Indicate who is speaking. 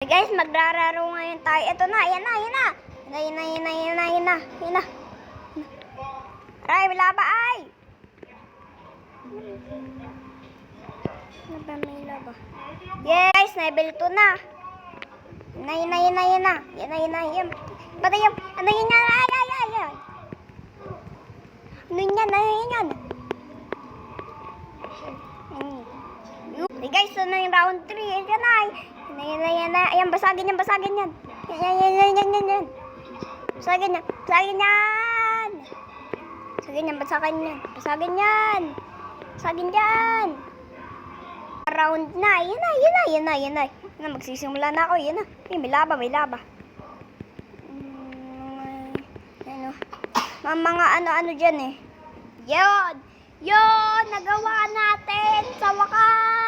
Speaker 1: Guys, maglalaro ngayon tayo. Ito na, yan na. Yan na. Aray, wala ba ay? May laba. Yes, level 2 na. Yan na. Patay yung, ano yun yan? Ay. Ano yan? Hey guys, so na yung round 3. Yan na. Ayan, basagin yan. Yan. Basagin yan. Round na. Yan na. Magsisimula na ako. Yan na. May laba. Mga ano dyan eh. Yun! Nagawa natin sa wakas!